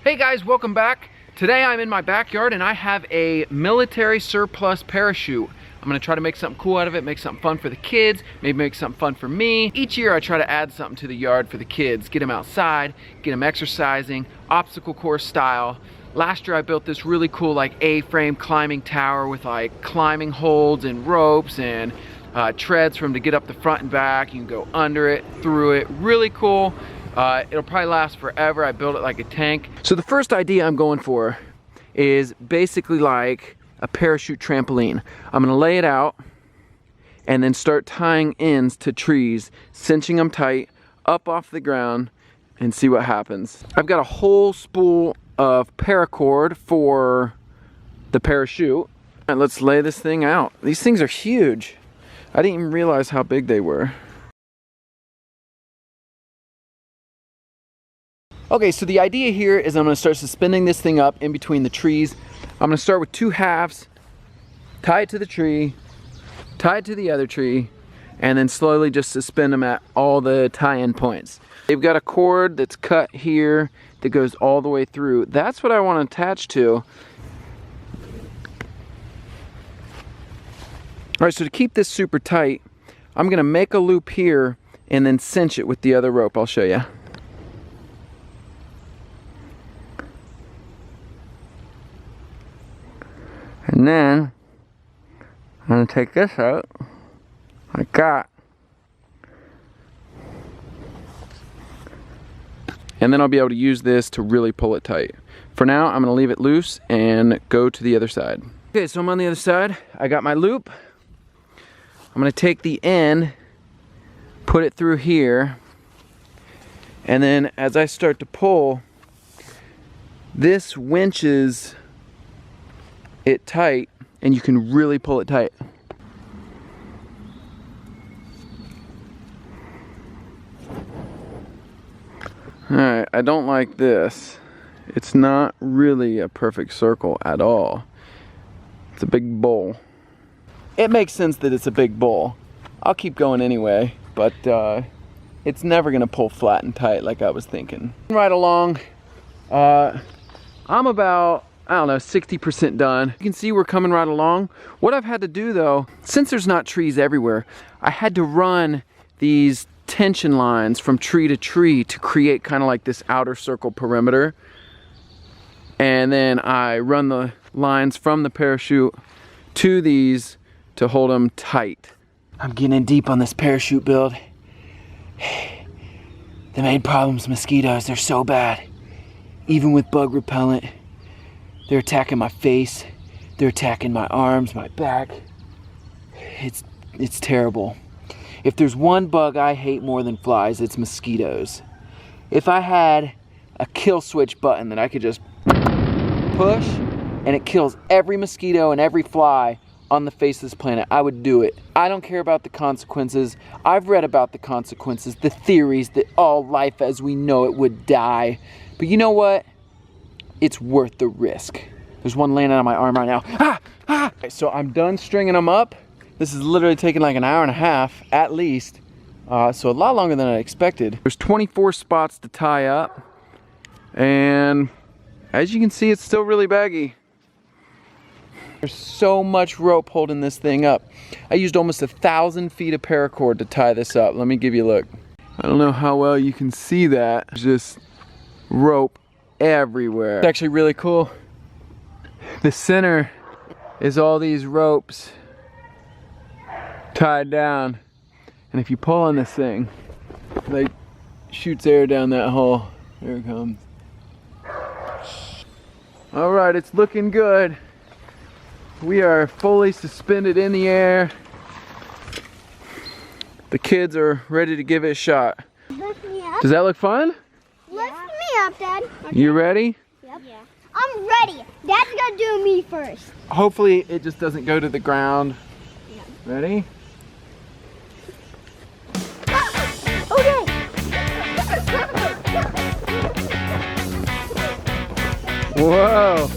Hey guys, welcome back. Today I'm in my backyard and I have a military surplus parachute. I'm gonna try to make something cool out of it, make something fun for the kids, maybe make something fun for me. Each year I try to add something to the yard for the kids, get them outside, get them exercising, obstacle course style. Last year I built this really cool like A-frame climbing tower with like climbing holds and ropes and treads for them to get up the front and back. You can go under it, through it, really cool. It'll probably last forever. I built it like a tank. So the first idea I'm going for is basically like a parachute trampoline. I'm gonna lay it out and then start tying ends to trees, cinching them tight, up off the ground, and see what happens. I've got a whole spool of paracord for the parachute. And let's lay this thing out. These things are huge. I didn't even realize how big they were. Okay, so the idea here is I'm gonna start suspending this thing up in between the trees. I'm gonna start with two halves, tie it to the tree, tie it to the other tree, and then slowly just suspend them at all the tie-in points. They've got a cord that's cut here that goes all the way through. That's what I want to attach to. All right, so to keep this super tight, I'm gonna make a loop here and then cinch it with the other rope. I'll show you. And then I'm gonna take this out like that. And then I'll be able to use this to really pull it tight. For now, I'm gonna leave it loose and go to the other side. Okay, so I'm on the other side. I got my loop. I'm gonna take the end, put it through here, and then as I start to pull, this winches it tight and you can really pull it tight. Alright, I don't like this. It's not really a perfect circle at all. It's a big bowl. It makes sense that it's a big bowl. I'll keep going anyway, but it's never gonna pull flat and tight like I was thinking. Right along, I'm about, I don't know, 60% done. You can see we're coming right along. What I've had to do though, since there's not trees everywhere, I had to run these tension lines from tree to tree to create kind of like this outer circle perimeter. And then I run the lines from the parachute to these to hold them tight. I'm getting in deep on this parachute build. The main problem's mosquitoes, they're so bad. Even with bug repellent, they're attacking my face, they're attacking my arms, my back. It's terrible. If there's one bug I hate more than flies, it's mosquitoes. If I had a kill switch button that I could just push and it kills every mosquito and every fly on the face of this planet, I would do it. I don't care about the consequences. I've read about the consequences, the theories that all life as we know it would die. But you know what? It's worth the risk. There's one landing on my arm right now. So I'm done stringing them up. This is literally taking like an hour and a half at least. So a lot longer than I expected. There's 24 spots to tie up. And as you can see, it's still really baggy. There's so much rope holding this thing up. I used almost 1,000 feet of paracord to tie this up. Let me give you a look. I don't know how well you can see that. There's just rope everywhere. It's actually really cool. The center is all these ropes tied down, and if you pull on this thing, like shoots air down that hole. There it comes. All right, it's looking good. We are fully suspended in the air. The kids are ready to give it a shot. Lift me up. Does that look fun? Lift me up, Dad. Okay. You ready? Yep. Yeah. I'm ready. Dad's gonna do me first. Hopefully it just doesn't go to the ground. Yeah. Ready? Okay. Whoa.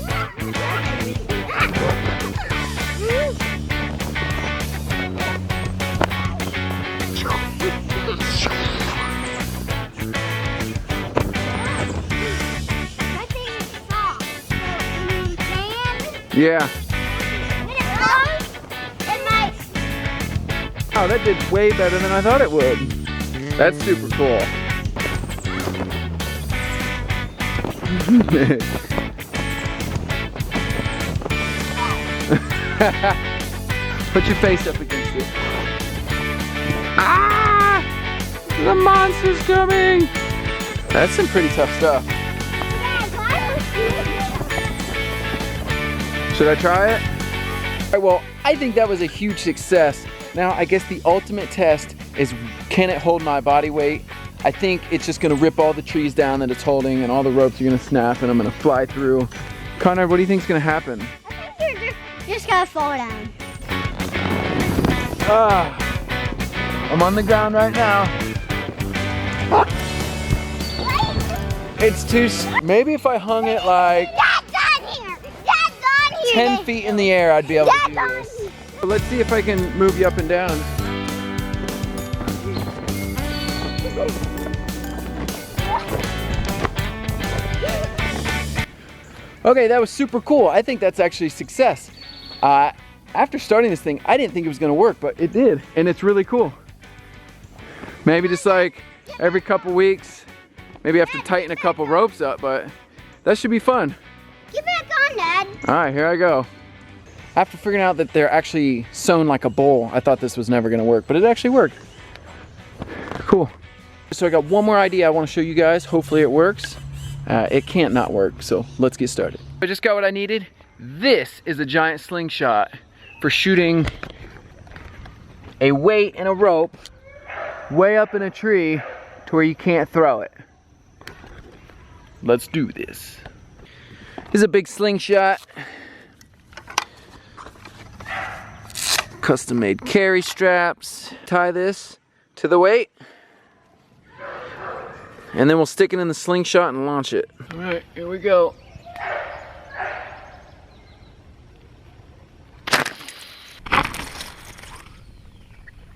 My thing Yeah. Oh, that did way better than I thought it would. That's super cool. Put your face up against it. Ah! The monster's coming! That's some pretty tough stuff. Should I try it? All right, well, I think that was a huge success. Now, I guess the ultimate test is, can it hold my body weight? I think it's just gonna rip all the trees down that it's holding, and all the ropes are gonna snap and I'm gonna fly through. Connor, what do you think's gonna happen? I think you're just gonna fall down. I'm on the ground right now. It's too, maybe if I hung it like 10 feet in the air, I'd be able to do this. Let's see if I can move you up and down. Okay, that was super cool. I think that's actually a success. After starting this thing, I didn't think it was gonna work, but it did, and it's really cool. Maybe just like every couple weeks, maybe I have to tighten a couple ropes up, but that should be fun. Get back on, Dad. All right, here I go. After figuring out that they're actually sewn like a bowl, I thought this was never gonna work, but it actually worked. Cool. So I got one more idea I wanna show you guys. Hopefully it works. It can't not work, so let's get started. I just got what I needed. This is a giant slingshot for shooting a weight and a rope way up in a tree to where you can't throw it. Let's do this. This is a big slingshot. Custom made carry straps. Tie this to the weight. And then we'll stick it in the slingshot and launch it. All right, here we go.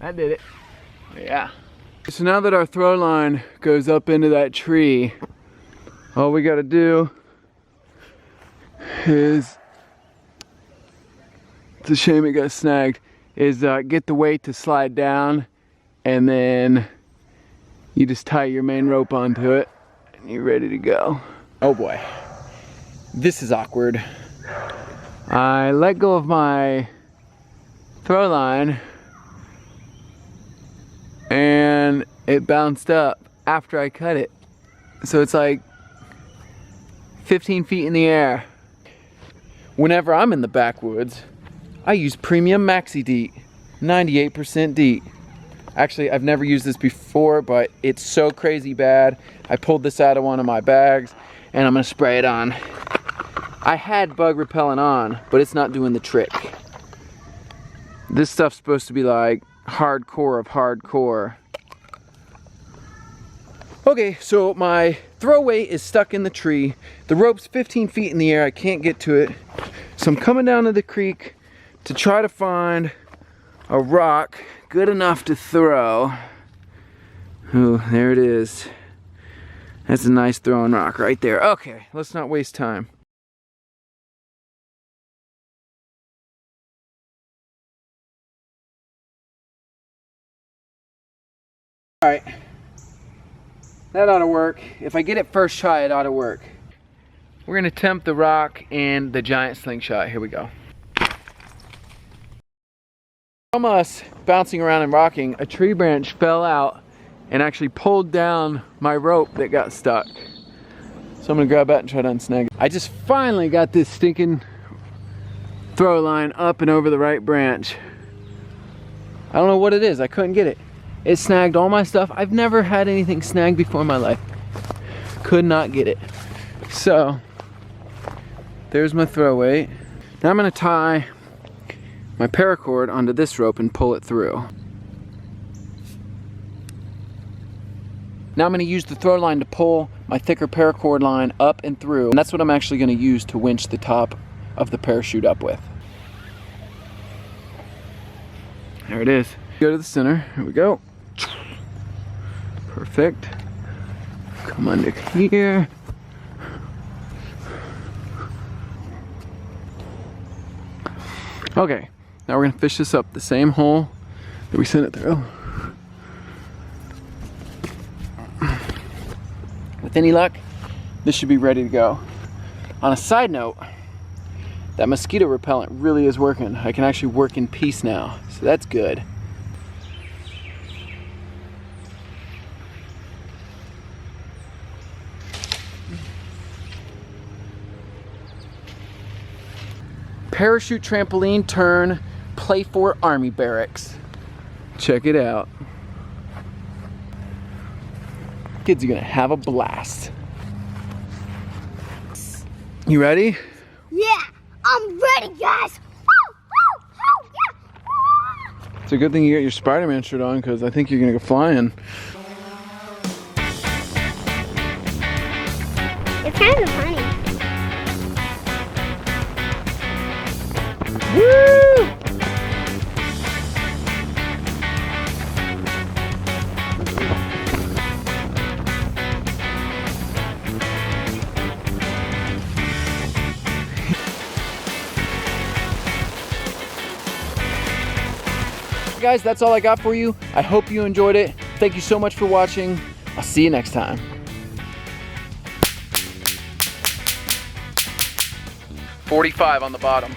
That did it. Yeah. So now that our throw line goes up into that tree, all we gotta do is, it's a shame it got snagged, is get the weight to slide down, and then you just tie your main rope onto it and you're ready to go. Oh boy, this is awkward. I let go of my throw line and it bounced up after I cut it. So it's like 15 feet in the air. Whenever I'm in the backwoods, I use premium maxi DEET, 98% DEET. Actually, I've never used this before, but it's so crazy bad. I pulled this out of one of my bags and I'm gonna spray it on. I had bug repellent on, but it's not doing the trick. This stuff's supposed to be like hardcore of hardcore. Okay, so my throw weight is stuck in the tree. The rope's 15 feet in the air, I can't get to it. So I'm coming down to the creek to try to find a rock good enough to throw. Oh, there it is. That's a nice throwing rock right there. Okay, let's not waste time. All right, that ought to work. If I get it first try, it ought to work. We're gonna attempt the rock and the giant slingshot. Here we go. From us bouncing around and rocking, a tree branch fell out and actually pulled down my rope that got stuck. So I'm gonna grab that and try to unsnag it. I just finally got this stinking throw line up and over the right branch. I don't know what it is, I couldn't get it. It snagged all my stuff. I've never had anything snagged before in my life. Could not get it. So, there's my throw weight. Now I'm gonna tie my paracord onto this rope and pull it through. Now I'm gonna use the throw line to pull my thicker paracord line up and through, and that's what I'm actually gonna use to winch the top of the parachute up with. There it is. Go to the center, here we go. Perfect. Come under here. Okay, now we're gonna fish this up the same hole that we sent it through. With any luck, this should be ready to go. On a side note, that mosquito repellent really is working. I can actually work in peace now, so that's good. Parachute trampoline turn play for army barracks. Check it out. Kids are gonna have a blast. You ready? Yeah, I'm ready, guys. Woo, woo, woo, yeah. It's a good thing you got your Spider-Man shirt on because I think you're gonna go flying. It's kind of funny. Woo! Guys, that's all I got for you. I hope you enjoyed it. Thank you so much for watching. I'll see you next time. 45 on the bottom.